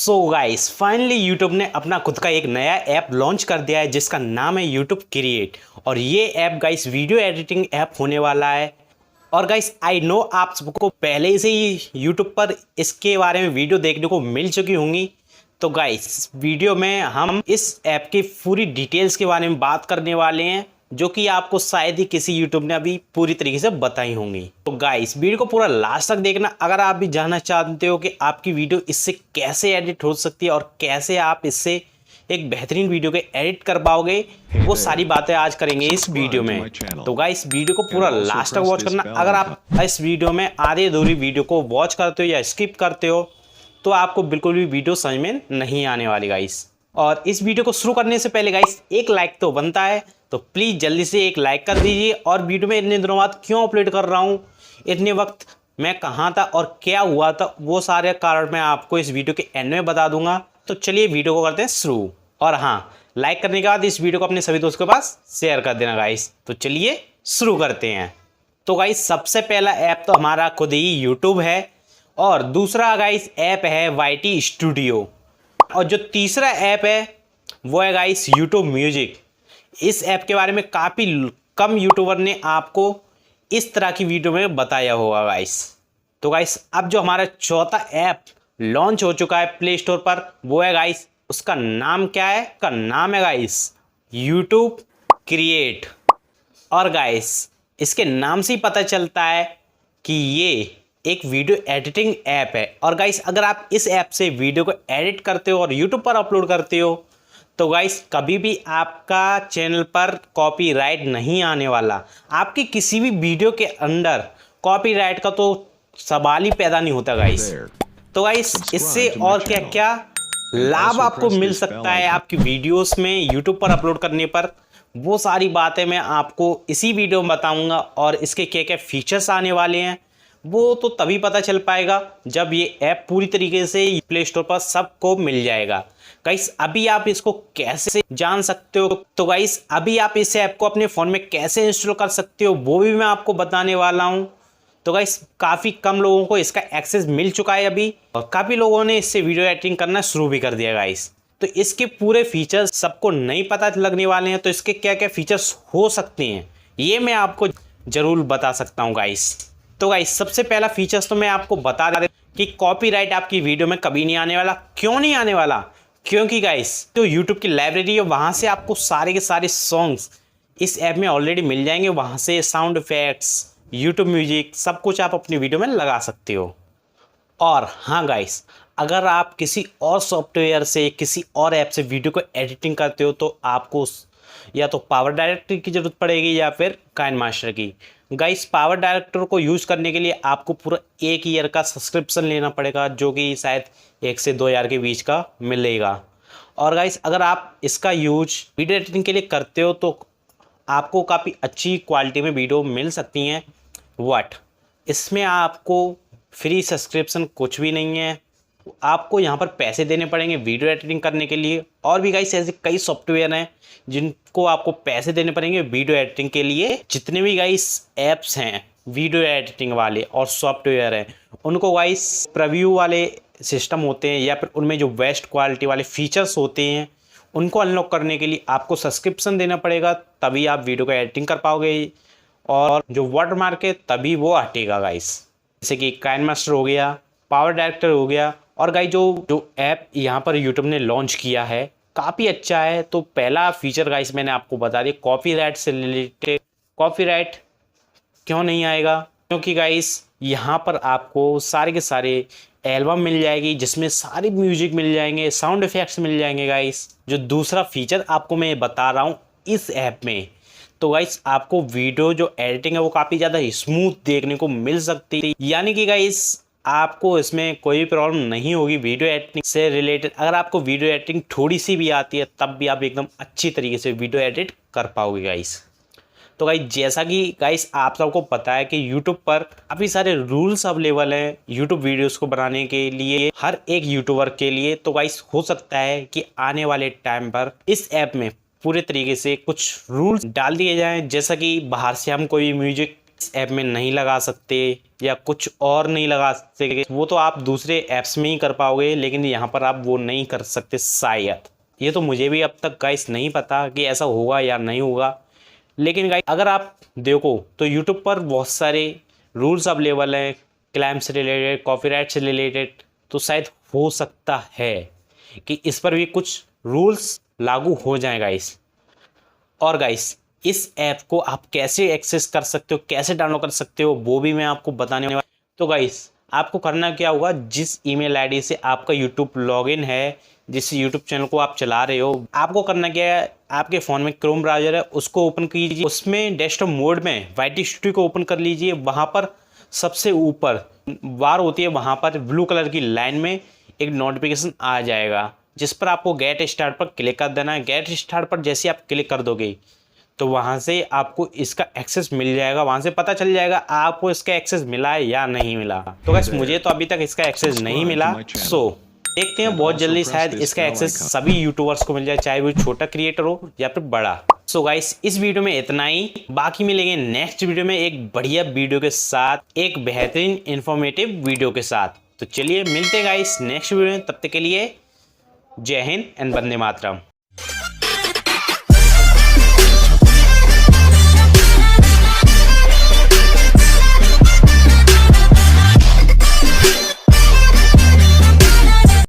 So guys finally YouTube ने अपना खुद का एक नया ऐप लॉन्च कर दिया है जिसका नाम है यूट्यूब क्रिएट। और ये app guys video editing app होने वाला है। और गाइस आई नो आप सबको पहले से ही यूट्यूब पर इसके बारे में वीडियो देखने को मिल चुकी होंगी। तो गाइस वीडियो में हम इस ऐप की पूरी डिटेल्स के बारे में बात करने वाले हैं जो कि आपको शायद ही किसी यूट्यूब ने अभी पूरी तरीके से बताई होंगी। तो गाइस वीडियो को पूरा लास्ट तक देखना अगर आप भी जानना चाहते हो कि आपकी वीडियो इससे कैसे एडिट हो सकती है और कैसे आप इससे एक बेहतरीन वीडियो के एडिट कर पाओगे। वो सारी बातें आज करेंगे इस वीडियो में। तो गाइस वीडियो को पूरा लास्ट तक वॉच करना। अगर आप इस वीडियो में आधे अधूरी वीडियो को वॉच करते हो या स्किप करते हो तो आपको बिल्कुल भी वीडियो समझ में नहीं आने वाली गाइस। और इस वीडियो को शुरू करने से पहले गाइस एक लाइक तो बनता है, तो प्लीज़ जल्दी से एक लाइक कर दीजिए। और वीडियो में इतने दिनों बाद क्यों अपलोड कर रहा हूँ, इतने वक्त मैं कहाँ था और क्या हुआ था, वो सारे कारण मैं आपको इस वीडियो के एंड में बता दूंगा। तो चलिए वीडियो को करते हैं शुरू। और हाँ, लाइक करने के बाद इस वीडियो को अपने सभी दोस्तों के पास शेयर कर देना गाइस। तो चलिए शुरू करते हैं। तो गाइस सबसे पहला ऐप तो हमारा खुद ही यूट्यूब है और दूसरा गाइस ऐप है वाईटी स्टूडियो। और जो तीसरा ऐप है वो है गाइस यूट्यूब म्यूजिक। इस ऐप के बारे में काफ़ी कम यूट्यूबर ने आपको इस तरह की वीडियो में बताया होगा गाइस। तो गाइस अब जो हमारा चौथा ऐप लॉन्च हो चुका है प्ले स्टोर पर वो है गाइस, उसका नाम क्या है? का नाम है गाइस यूट्यूब क्रिएट। और गाइस इसके नाम से ही पता चलता है कि ये एक वीडियो एडिटिंग ऐप है। और गाइस अगर आप इस ऐप से वीडियो को एडिट करते हो और यूट्यूब पर अपलोड करते हो तो गाइस कभी भी आपका चैनल पर कॉपीराइट नहीं आने वाला। आपकी किसी भी वीडियो के अंदर कॉपीराइट का तो सवाल ही पैदा नहीं होता गाइस। तो गाइस इससे और क्या क्या लाभ आपको मिल सकता है आपकी वीडियोस में यूट्यूब पर अपलोड करने पर, वो सारी बातें मैं आपको इसी वीडियो में बताऊंगा। और इसके क्या क्या फीचर्स आने वाले हैं वो तो तभी पता चल पाएगा जब ये ऐप पूरी तरीके से प्ले स्टोर पर सबको मिल जाएगा। गाइस अभी आप इसको कैसे जान सकते हो, तो गाइस अभी आप इस ऐप को अपने फ़ोन में कैसे इंस्टॉल कर सकते हो वो भी मैं आपको बताने वाला हूँ। तो गाइस काफ़ी कम लोगों को इसका एक्सेस मिल चुका है अभी, और काफ़ी लोगों ने इससे वीडियो एडिटिंग करना शुरू भी कर दिया गाइस। तो इसके पूरे फीचर्स सबको नहीं पता लगने वाले हैं। तो इसके क्या क्या फीचर्स हो सकते हैं ये मैं आपको ज़रूर बता सकता हूँ गाइस। तो गाइस सबसे पहला फीचर्स तो मैं आपको बता दें कि कॉपीराइट आपकी वीडियो में कभी नहीं आने वाला। क्यों नहीं आने वाला? क्योंकि गाइस तो यूट्यूब की लाइब्रेरी है, वहाँ से आपको सारे के सारे सॉन्ग्स इस ऐप में ऑलरेडी मिल जाएंगे। वहाँ से साउंड इफेक्ट्स, यूट्यूब म्यूजिक सब कुछ आप अपनी वीडियो में लगा सकते हो। और हाँ गाइस अगर आप किसी और सॉफ्टवेयर से किसी और ऐप से वीडियो को एडिटिंग करते हो तो आपको या तो पावर डायरेक्टर की ज़रूरत पड़ेगी या फिर काइनमास्टर की। गाइस पावर डायरेक्टर को यूज़ करने के लिए आपको पूरा 1 ईयर का सब्सक्रिप्शन लेना पड़ेगा जो कि शायद 1 से 2 हज़ार के बीच का मिलेगा। और गाइस अगर आप इसका यूज वीडियो एडिटिंग के लिए करते हो तो आपको काफ़ी अच्छी क्वालिटी में वीडियो मिल सकती हैं। बट इसमें आपको फ्री सब्सक्रिप्शन कुछ भी नहीं है, आपको यहाँ पर पैसे देने पड़ेंगे वीडियो एडिटिंग करने के लिए। और भी गाइस ऐसे कई सॉफ्टवेयर हैं जिनको आपको पैसे देने पड़ेंगे वीडियो एडिटिंग के लिए। जितने भी गाइस ऐप्स हैं वीडियो एडिटिंग वाले और सॉफ्टवेयर हैं उनको गाइस प्रीव्यू वाले सिस्टम होते हैं या फिर उनमें जो बेस्ट क्वालिटी वाले फीचर्स होते हैं उनको अनलॉक करने के लिए आपको सब्सक्रिप्शन देना पड़ेगा, तभी आप वीडियो को एडिटिंग कर पाओगे। और जो वाटरमार्क है तभी वो हटेगा गाइस, जैसे कि काइनमास्टर हो गया, पावर डायरेक्टर हो गया। और गाइस जो ऐप यहाँ पर यूट्यूब ने लॉन्च किया है काफ़ी अच्छा है। तो पहला फीचर गाइस मैंने आपको बता दिया, कॉपीराइट से रिलेटेड। कॉपीराइट क्यों नहीं आएगा? क्योंकि गाइस यहाँ पर आपको सारे के सारे एल्बम मिल जाएगी जिसमें सारे म्यूजिक मिल जाएंगे, साउंड इफेक्ट्स मिल जाएंगे गाइस। जो दूसरा फीचर आपको मैं बता रहा हूँ इस ऐप में, तो गाइस आपको वीडियो जो एडिटिंग है वो काफ़ी ज़्यादा स्मूथ देखने को मिल सकती है। यानी कि गाइस आपको इसमें कोई प्रॉब्लम नहीं होगी वीडियो एडिटिंग से रिलेटेड। अगर आपको वीडियो एडिटिंग थोड़ी सी भी आती है तब भी आप एकदम अच्छी तरीके से वीडियो एडिट कर पाओगे गाइस। तो गाइस जैसा कि गाइस आप सबको पता है कि यूट्यूब पर काफ़ी सारे रूल्स अवेलेबल हैं यूट्यूब वीडियोस को बनाने के लिए हर एक यूट्यूबर के लिए। तो गाइस हो सकता है कि आने वाले टाइम पर इस ऐप में पूरे तरीके से कुछ रूल्स डाल दिए जाएं, जैसा कि बाहर से हम कोई म्यूजिक इस ऐप में नहीं लगा सकते या कुछ और नहीं लगा सकते, वो तो आप दूसरे ऐप्स में ही कर पाओगे, लेकिन यहाँ पर आप वो नहीं कर सकते शायद। ये तो मुझे भी अब तक गाइस नहीं पता कि ऐसा होगा या नहीं होगा। लेकिन गाइस अगर आप देखो तो यूट्यूब पर बहुत सारे रूल्स अवेलेबल हैं, क्लेम से रिलेटेड, कॉपीराइट से रिलेटेड, तो शायद हो सकता है कि इस पर भी कुछ रूल्स लागू हो जाए गाइस। और गाइस इस ऐप को आप कैसे एक्सेस कर सकते हो, कैसे डाउनलोड कर सकते हो, वो भी मैं आपको बताने वाला। तो गाइस आपको करना क्या होगा, जिस ईमेल आईडी से आपका यूट्यूब लॉगिन है, जिस यूट्यूब चैनल को आप चला रहे हो, आपको करना क्या है, आपके फ़ोन में क्रोम ब्राउज़र है उसको ओपन कीजिए, उसमें डेस्कटॉप मोड में वाईटी स्टूडियो को ओपन कर लीजिए। वहाँ पर सबसे ऊपर बार होती है, वहाँ पर ब्लू कलर की लाइन में एक नोटिफिकेशन आ जाएगा, जिस पर आपको गेट स्टार्ट पर क्लिक कर देना है। गेट स्टार्ट पर जैसे आप क्लिक कर दोगे तो वहाँ से आपको इसका एक्सेस मिल जाएगा, वहाँ से पता चल जाएगा आपको इसका एक्सेस मिला है या नहीं मिला। तो गाइस मुझे तो अभी तक इसका एक्सेस नहीं मिला, सो देखते हैं बहुत जल्दी शायद इसका एक्सेस सभी यूट्यूबर्स को मिल जाए, चाहे वो छोटा क्रिएटर हो या फिर बड़ा। सो गाइस इस वीडियो में इतना ही, बाकी मिलेंगे नेक्स्ट वीडियो में एक बढ़िया वीडियो के साथ, एक बेहतरीन इंफॉर्मेटिव वीडियो के साथ। तो चलिए मिलते हैं गाइस नेक्स्ट वीडियो में, तब तक के लिए जय हिंद एंड वंदे मातरम।